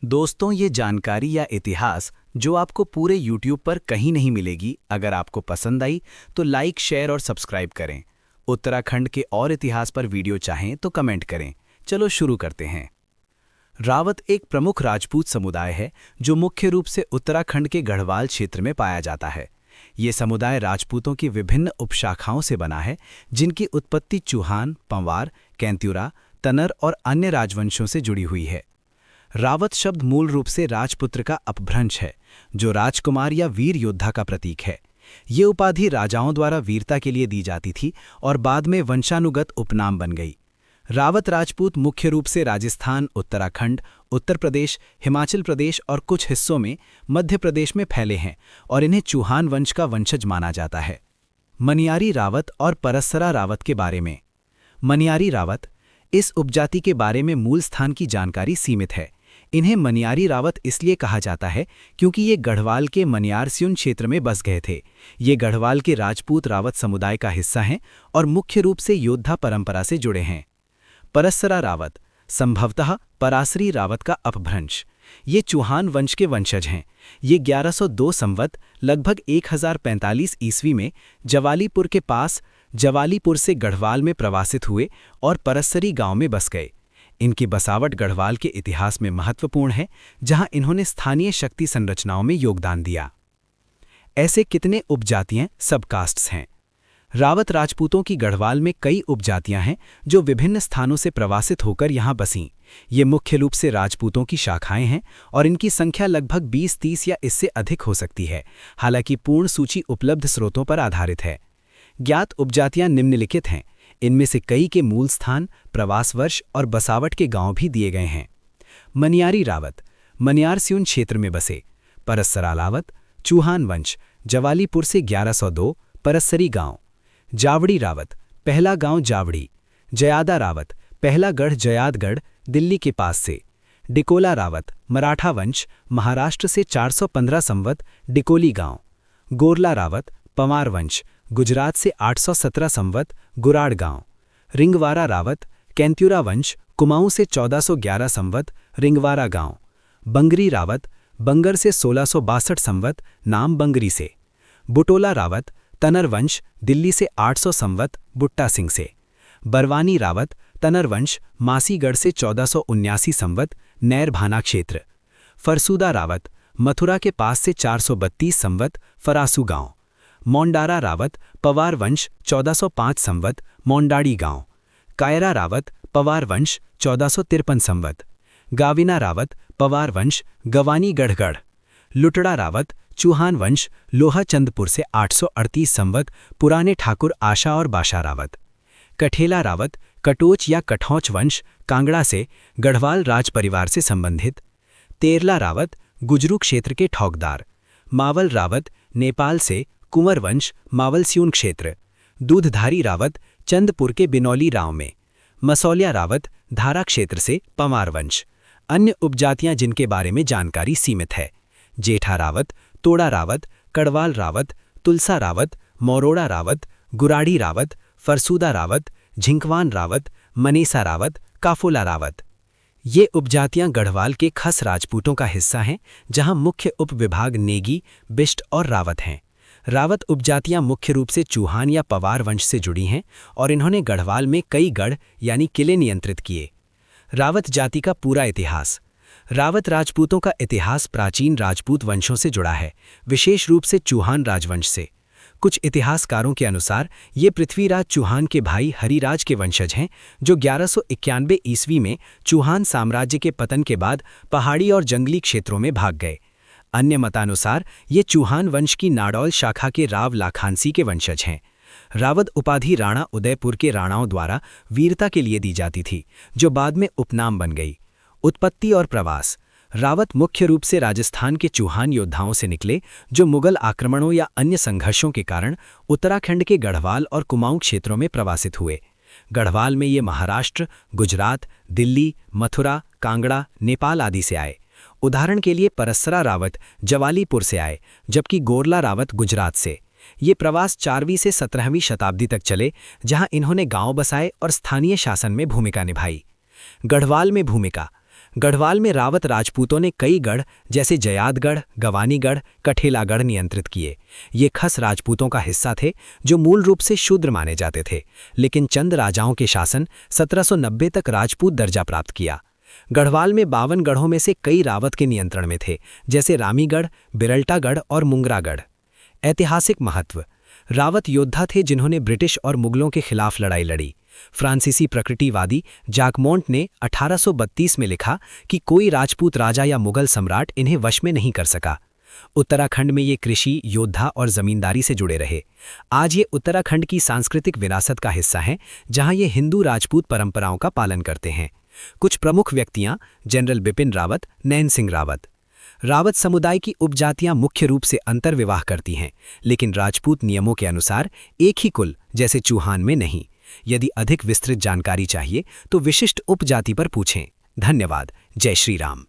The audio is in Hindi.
दोस्तों, ये जानकारी या इतिहास जो आपको पूरे YouTube पर कहीं नहीं मिलेगी। अगर आपको पसंद आई तो लाइक, शेयर और सब्सक्राइब करें। उत्तराखंड के और इतिहास पर वीडियो चाहें तो कमेंट करें। चलो शुरू करते हैं। रावत एक प्रमुख राजपूत समुदाय है जो मुख्य रूप से उत्तराखंड के गढ़वाल क्षेत्र में पाया जाता है। ये समुदाय राजपूतों की विभिन्न उपशाखाओं से बना है, जिनकी उत्पत्ति चौहान, पंवार, कैंत्युरा, तनर और अन्य राजवंशों से जुड़ी हुई है। रावत शब्द मूल रूप से राजपुत्र का अपभ्रंश है, जो राजकुमार या वीर योद्धा का प्रतीक है। ये उपाधि राजाओं द्वारा वीरता के लिए दी जाती थी और बाद में वंशानुगत उपनाम बन गई। रावत राजपूत मुख्य रूप से राजस्थान, उत्तराखंड, उत्तर प्रदेश, हिमाचल प्रदेश और कुछ हिस्सों में मध्य प्रदेश में फैले हैं और इन्हें चौहान वंश का वंशज माना जाता है। मनियारी रावत और परस्सरा रावत के बारे में। मनियारी रावत, इस उपजाति के बारे में मूल स्थान की जानकारी सीमित है। इन्हें मनियारी रावत इसलिए कहा जाता है क्योंकि ये गढ़वाल के मनियारस्यून क्षेत्र में बस गए थे। ये गढ़वाल के राजपूत रावत समुदाय का हिस्सा हैं और मुख्य रूप से योद्धा परंपरा से जुड़े हैं। परस्सरा रावत, संभवतः परासरी रावत का अपभ्रंश। ये चौहान वंश के वंशज हैं। ये 1102 संवत लगभग 1045 ईस्वी में जवालीपुर के पास जवालीपुर से गढ़वाल में प्रवासित हुए और परस्सरी गांव में बस गए। इनकी बसावट गढ़वाल के इतिहास में महत्वपूर्ण है, जहां इन्होंने स्थानीय शक्ति संरचनाओं में योगदान दिया। ऐसे कितने उपजातियां, सबकास्ट्स हैं? रावत राजपूतों की गढ़वाल में कई उपजातियां हैं जो विभिन्न स्थानों से प्रवासित होकर यहां बसीं। ये मुख्य रूप से राजपूतों की शाखाएं हैं और इनकी संख्या लगभग 20-30 या इससे अधिक हो सकती है। हालांकि पूर्ण सूची उपलब्ध स्रोतों पर आधारित है। ज्ञात उपजातियां निम्नलिखित हैं। इनमें से कई के मूल स्थान, प्रवास वर्ष और बसावट के गांव भी दिए गए हैं। मनियारी रावत, मनियारस्यून क्षेत्र में बसे। परस्सरा रावत, चौहान वंश, जवालीपुर से 1102, परस्सरी गांव। जावड़ी रावत, पहला गांव जावड़ी। जयादा रावत, पहला गढ़ जयादगढ़, दिल्ली के पास से। डिकोला रावत, मराठा वंश, महाराष्ट्र से 415 संवत, डिकोली गांव। गोरला रावत, पंवार वंश, गुजरात से 817 संवत, गुराड़ गांव। रिंगवारा रावत, कैंत्युरा वंश, कुमाऊं से 1411 संवत, रिंगवारा गांव। बंगरी रावत, बंगर से 1662 संवत, नाम बंगरी से। बुटोला रावत, तनर वंश, दिल्ली से 800 संवत, बुट्टा सिंह से। बरवानी रावत, तनर वंश, मासीगढ़ से 1479 संवत, नैर भाना क्षेत्र। फरसूदा रावत, मथुरा के पास से 432 संवत, फरासू गांव। मोंडारा रावत, पवार वंश, 1405 संवत, मोंडाड़ी गांव। कायरा रावत, पवार वंश, 1453 संवत। गाविना रावत, पवार वंश, गवानी गढ़गढ़। लुटड़ा रावत, चौहान वंश, लोहा चंदपुर से 838 संवत, पुराने ठाकुर आशा और बाशा रावत। कठेला रावत, कटोच या कठौच वंश, कांगड़ा से, गढ़वाल राज परिवार से संबंधित। तेरला रावत, गुजरू क्षेत्र के ठौकदार। मावल रावत, नेपाल से, कुंवर वंश, मावलस्यून क्षेत्र। दूधधारी रावत, चंदपुर के बिनौली राव में। मसौलिया रावत, धारा क्षेत्र से, पंवार वंश। अन्य उपजातियां जिनके बारे में जानकारी सीमित है। जेठा रावत, तोड़ा रावत, कड़वाल रावत, तुलसा रावत, मौरोड़ा रावत, गुराड़ी रावत, फरसूदा रावत, झिंकवान रावत, मनेसा रावत, काफोला रावत। ये उपजातियां गढ़वाल के खस राजपूतों का हिस्सा हैं, जहां मुख्य उपविभाग नेगी, बिष्ट और रावत हैं। रावत उपजातियां मुख्य रूप से चौहान या पवार वंश से जुड़ी हैं और इन्होंने गढ़वाल में कई गढ़ यानी किले नियंत्रित किए। रावत जाति का पूरा इतिहास। रावत राजपूतों का इतिहास प्राचीन राजपूत वंशों से जुड़ा है, विशेष रूप से चौहान राजवंश से। कुछ इतिहासकारों के अनुसार ये पृथ्वीराज चौहान के भाई हरिराज के वंशज हैं, जो 1191 ईस्वी में चौहान साम्राज्य के पतन के बाद पहाड़ी और जंगली क्षेत्रों में भाग गए। अन्य मतानुसार ये चौहान वंश की नाडौल शाखा के राव लाखानसी के वंशज हैं। रावत उपाधि राणा उदयपुर के राणाओं द्वारा वीरता के लिए दी जाती थी, जो बाद में उपनाम बन गई। उत्पत्ति और प्रवास। रावत मुख्य रूप से राजस्थान के चौहान योद्धाओं से निकले, जो मुगल आक्रमणों या अन्य संघर्षों के कारण उत्तराखंड के गढ़वाल और कुमाऊं क्षेत्रों में प्रवासित हुए। गढ़वाल में ये महाराष्ट्र, गुजरात, दिल्ली, मथुरा, कांगड़ा, नेपाल आदि से आए। उदाहरण के लिए परस्सरा रावत जवालीपुर से आए, जबकि गोरला रावत गुजरात से। ये प्रवास 4वीं से 17वीं शताब्दी तक चले, जहां इन्होंने गांव बसाए और स्थानीय शासन में भूमिका निभाई। गढ़वाल में भूमिका। गढ़वाल में रावत राजपूतों ने कई गढ़ जैसे जयादगढ़, गवानीगढ़, कठेलागढ़ नियंत्रित किए। ये खस राजपूतों का हिस्सा थे जो मूल रूप से शूद्र माने जाते थे, लेकिन चंद राजाओं के शासन 1790 तक राजपूत दर्जा प्राप्त किया। गढ़वाल में 52 गढ़ों में से कई रावत के नियंत्रण में थे, जैसे रामीगढ़, बिरलटागढ़ और मुंगरागढ़। ऐतिहासिक महत्व: रावत योद्धा थे जिन्होंने ब्रिटिश और मुगलों के खिलाफ लड़ाई लड़ी। फ्रांसीसी प्रकृतिवादी जाकमोंट ने 1832 में लिखा कि कोई राजपूत राजा या मुगल सम्राट इन्हें वश में नहीं कर सका। उत्तराखंड में ये कृषि, योद्धा और जमींदारी से जुड़े रहे। आज ये उत्तराखंड की सांस्कृतिक विरासत का हिस्सा हैं, जहां ये हिंदू राजपूत परंपराओं का पालन करते हैं। कुछ प्रमुख व्यक्तियां: जनरल बिपिन रावत, नैन सिंह रावत। रावत समुदाय की उपजातियां मुख्य रूप से अंतर्विवाह करती हैं, लेकिन राजपूत नियमों के अनुसार एक ही कुल जैसे चौहान में नहीं। यदि अधिक विस्तृत जानकारी चाहिए तो विशिष्ट उपजाति पर पूछें। धन्यवाद। जय श्री राम।